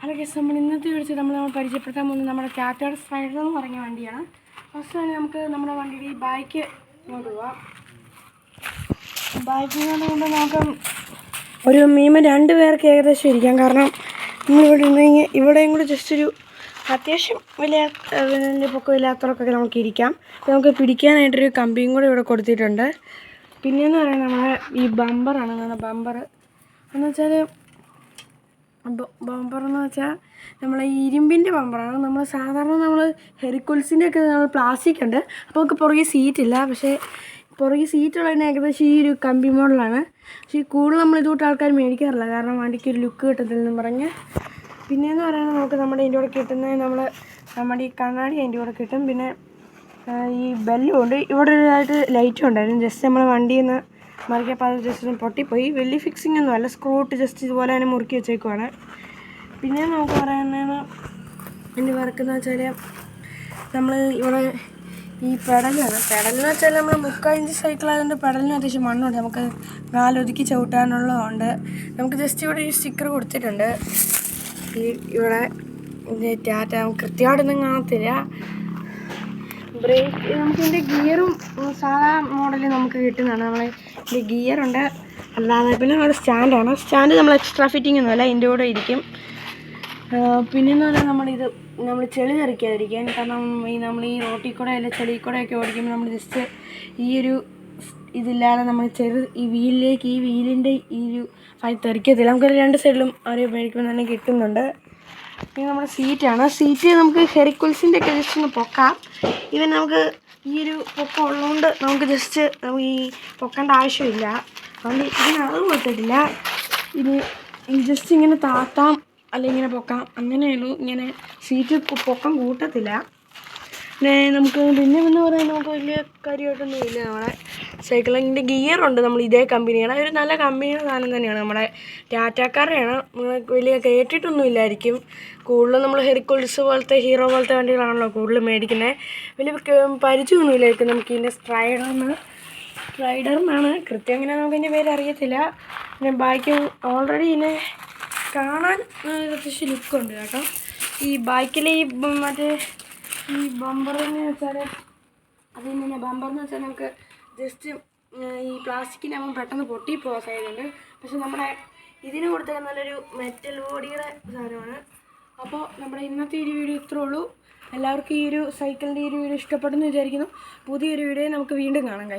Hello guys, നമ്മൾ ഇന്നത്തെ വീഡിയോയിൽ നമ്മൾ പരിചയപ്പെടുത്താൻ പോകുന്നത് നമ്മുടെ ടാറ്റയുടെ സ്ട്രൈഡർ എന്ന് പറഞ്ഞ വണ്ടിയാണ്. ഫസ്റ്റ് തന്നെ നമുക്ക് നമ്മുടെ വണ്ടിയുടെ ഈ ബൈക്ക് കൊണ്ടുപോകാം. ബൈക്കിൽ കൊണ്ട് നമുക്ക് ഒരു മിനിമം 2 പേർക്ക് ഏകദേശം ഇരിക്കാം. കാരണം നമ്മളിവിടെ ഉണ്ടെങ്കിൽ ഇവിടെയും കൂടി ജസ്റ്റ് ഒരു അത്യാവശ്യം വലിയ പൊക്കമില്ലാത്തവർക്കൊക്കെ നമുക്ക് ഇരിക്കാം. നമുക്ക് പിടിക്കാനായിട്ടൊരു കമ്പിയും കൂടെ ഇവിടെ കൊടുത്തിട്ടുണ്ട്. പിന്നെയെന്ന് പറയുന്നത് നമ്മുടെ ഈ ബമ്പറാണ്. ബമ്പർ എന്ന് വെച്ചാൽ ബമ്പറെന്ന് വെച്ചാൽ നമ്മളെ ഈ ഇരുമ്പിൻ്റെ ബമ്പറാണ്. നമ്മൾ സാധാരണ നമ്മൾ ഹെറിക്കുൽസിൻ്റെ ഒക്കെ നമ്മൾ പ്ലാസ്റ്റിക് ഉണ്ട്. അപ്പോൾ നമുക്ക് പുറകെ സീറ്റില്ല. പക്ഷേ പുറകെ സീറ്റുള്ളതിന് ഏകദേശം ഈ ഒരു കമ്പി മോഡലാണ്. പക്ഷേ കൂടുതൽ നമ്മൾ ഇതുകൊണ്ട് ആൾക്കാർ മേടിക്കാറില്ല, കാരണം വണ്ടിക്ക് ഒരു ലുക്ക് കിട്ടത്തില്ലെന്ന് പറഞ്ഞ്. പിന്നെയെന്ന് പറയുന്നത് നമുക്ക് നമ്മുടെ ഇതിൻ്റെ കൂടെ കിട്ടുന്നത് നമ്മുടെ ഈ കണ്ണാടി അതിൻ്റെ കൂടെ കിട്ടും. പിന്നെ ഈ ബെല്ലും ഉണ്ട്. ഇവിടെ ഒരു ലൈറ്റും ഉണ്ടായിരുന്നു. ജസ്റ്റ് നമ്മൾ വണ്ടിയിൽ നിന്ന് മറിക്കപ്പോൾ അത് ജസ്റ്റ് പൊട്ടിപ്പോയി. വലിയ ഫിക്സിംഗ് ഒന്നും അല്ല, സ്ക്രൂട്ട് ജസ്റ്റ് ഇതുപോലെ തന്നെ മുറുക്കി വെച്ചേക്കുവാണ്. പിന്നെ നമുക്ക് പറയുന്നത് എൻ്റെ വർക്കെന്ന് വെച്ചാൽ നമ്മൾ ഇവിടെ ഈ പെടലെന്ന് വെച്ചാൽ നമ്മൾ 3/4 ഇഞ്ച് സൈക്കിളായതുകൊണ്ട് പെടലിന് അത്യാവശ്യം മണ്ണുണ്ട്. നമുക്ക് കാലൊതുക്കി ചവിട്ടാനുള്ളതുണ്ട്. നമുക്ക് ജസ്റ്റ് ഇവിടെ ഈ സ്റ്റിക്കർ കൊടുത്തിട്ടുണ്ട്. ഇവിടെ ടാറ്റ നമുക്ക് കൃത്യമായിട്ടൊന്നും കാണത്തില്ല. ബ്രേക്ക് നമുക്കിതിൻ്റെ ഗിയറും സാധാ മോഡലിൽ നമുക്ക് കിട്ടുന്നതാണ്. ഇതിൻ്റെ ഗിയറുണ്ട്. അല്ലാതെ പിന്നെ നമ്മുടെ സ്റ്റാൻഡ് നമ്മൾ എക്സ്ട്രാ ഫിറ്റിംഗ് ഒന്നുമല്ല, ഇതിൻ്റെ കൂടെ ഇരിക്കും. പിന്നെയെന്ന് പറഞ്ഞാൽ നമ്മൾ ചെളി തെറിക്കാതിരിക്കാൻ. കാരണം നമ്മൾ ഈ റോട്ടിൽ കൂടെ അല്ല ചെളി കൂടെയൊക്കെ ഓടിക്കുമ്പോൾ നമ്മൾ ജസ്റ്റ് ഈ ഒരു ഇതില്ലാതെ നമ്മൾ ഈ വീലിൻ്റെ ഈ ഒരു തെറിക്കത്തില്ല. നമുക്കൊരു 2 സൈഡിലും ഒരു മേടിക്കുമ്പോൾ തന്നെ കിട്ടുന്നുണ്ട്. പിന്നെ നമ്മുടെ സീറ്റ് നമുക്ക് ഹെറിക്കുൽസിൻ്റെ ഒക്കെ ജസ്റ്റ് ഒന്ന് പൊക്കാം. ഇവൻ നമുക്ക് ഈ ഒരു പൊക്കം ഉള്ളതുകൊണ്ട് നമുക്ക് ജസ്റ്റ് ഈ പൊക്കേണ്ട ആവശ്യമില്ല. അതുകൊണ്ട് ഇതിനളവ് കൊടുത്തിട്ടില്ല. ഇത് ജസ്റ്റ് ഇങ്ങനെ താത്താം അല്ലെങ്കിൽ ഇങ്ങനെ പൊക്കാം, അങ്ങനെയുള്ളൂ. ഇങ്ങനെ സീറ്റ് പൊക്കം കൂട്ടത്തില്ല. പിന്നെ എന്ന് പറയാൻ നമുക്ക് വലിയ കാര്യമായിട്ടൊന്നും ഇല്ല. നമ്മളെ സൈക്കിളിൻ്റെ ഗിയറുണ്ട്. നമ്മൾ ഇതേ കമ്പനിയാണ്, ഒരു നല്ല കമ്പനിയുടെ സാധനം തന്നെയാണ്. നമ്മുടെ ടാറ്റക്കാരെയാണ്. വലിയ കേട്ടിട്ടൊന്നും ഇല്ലായിരിക്കും. കൂടുതലും നമ്മൾ ഹെറിക്കുൽസ് പോലത്തെ ഹീറോ പോലത്തെ വണ്ടികളാണല്ലോ കൂടുതൽ മേടിക്കുന്നത്. വലിയ പരിചയമൊന്നും ഇല്ലായിരിക്കും നമുക്ക് ഇതിൻ്റെ സ്ട്രൈഡറിനാണ് കൃത്യം അങ്ങനെ നമുക്ക് ഇതിൻ്റെ പേര് അറിയത്തില്ല. പിന്നെ ബൈക്ക് ഓൾറെഡി ഇതിനെ കാണാൻ അത്യാവശ്യം ലുക്കുണ്ട് കേട്ടോ. ഈ ബൈക്കിൽ ഈ ബമ്പറെന്ന് വെച്ചാൽ ബമ്പറെന്ന് വെച്ചാൽ നമുക്ക് ജസ്റ്റ് ഈ പ്ലാസ്റ്റിക്കിനാകുമ്പോൾ പെട്ടെന്ന് പൊട്ടിപ്പോകാൻ സാധ്യതയുണ്ട്. പക്ഷെ നമ്മുടെ ഇതിന് കൊടുത്തേക്കാൻ നല്ലൊരു മെറ്റൽ ബോഡിയുടെ സാധനമാണ്. അപ്പോൾ നമ്മുടെ ഇന്നത്തെ ഈ വീഡിയോ ഇത്രേ ഉള്ളൂ. എല്ലാവർക്കും ഈ ഒരു സൈക്കിളിൻ്റെ ഈ ഒരു വീഡിയോ ഇഷ്ടപ്പെട്ടെന്ന് വിചാരിക്കുന്നു. പുതിയൊരു വീഡിയോ നമുക്ക് വീണ്ടും കാണാം.